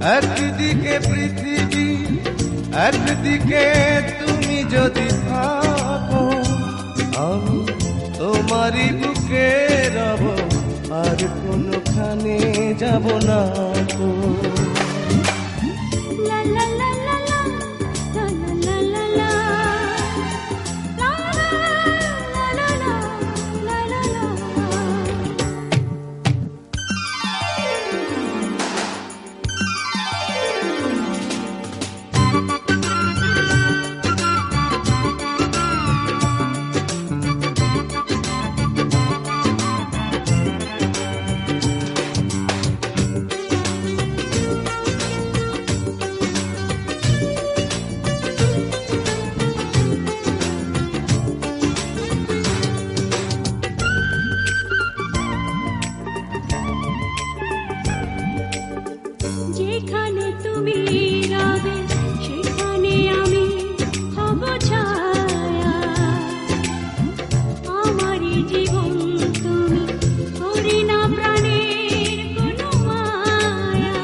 একদিকে পৃথিবী, একদিকে তুমি যদি থাকো, আমি তোমারই বুকে রব, আর কোনোখানে যাব না তো। যেখানে তুমি রবে সেখানে আমি হব ছায়া, আমারই জীবন তুমি, করি না প্রাণের কোনো মায়া।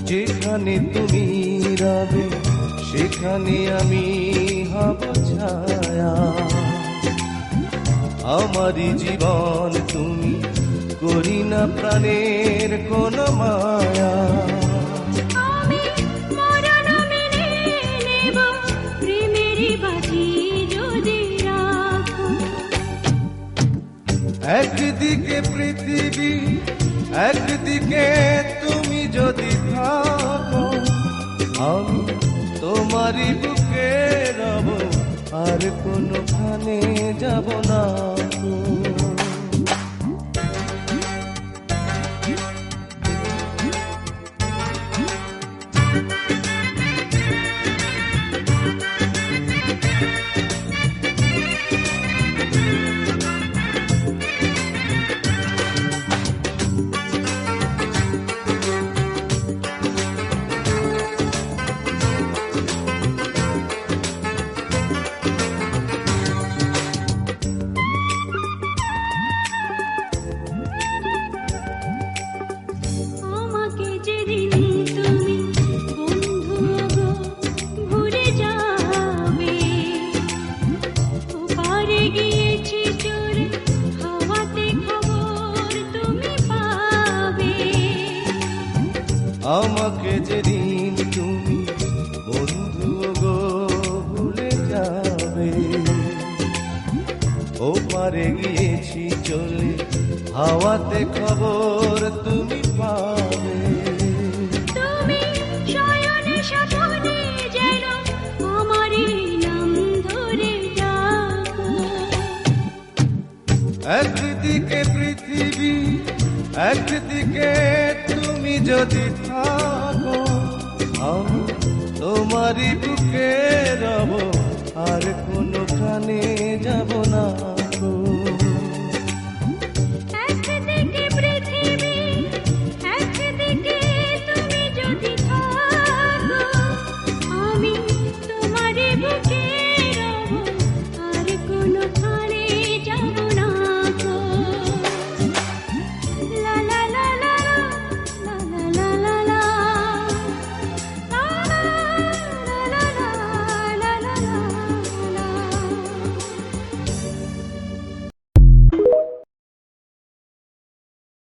যেখানে তুমি রবে সেখানে আমি হব ছায়া, আমারই জীবন তুমি, করি না প্রাণের কোনো মায়া। আমি মরণ মেনে নেব, প্রেমেরই বাজি যদি রাখো। একদিকে পৃথিবী, একদিকে তুমি যদি থাকো, আমি তোমারই বুকে রব, আর কোনোখানে যাব না তো। আমাকে যেদিন তুমি বন্ধু গো ভুলে যাবে, ওপারে গিয়েছি চলে, হাওয়াতে খবর তুমি পাবে। আমাকে যেদিন তুমি বন্ধু গো ভুলে যাবে, ওপারে গিয়েছি চলে, হাওয়াতে খবর তুমি পাবে। তুমি শয়নে স্বপনে যেন আমারই নাম ধরে ডাকো। একদিকে পৃথিবী, একদিকে তুমি যদি থাকো, আমি তোমারই বুকে রব, আর কোনোখানে যাব না।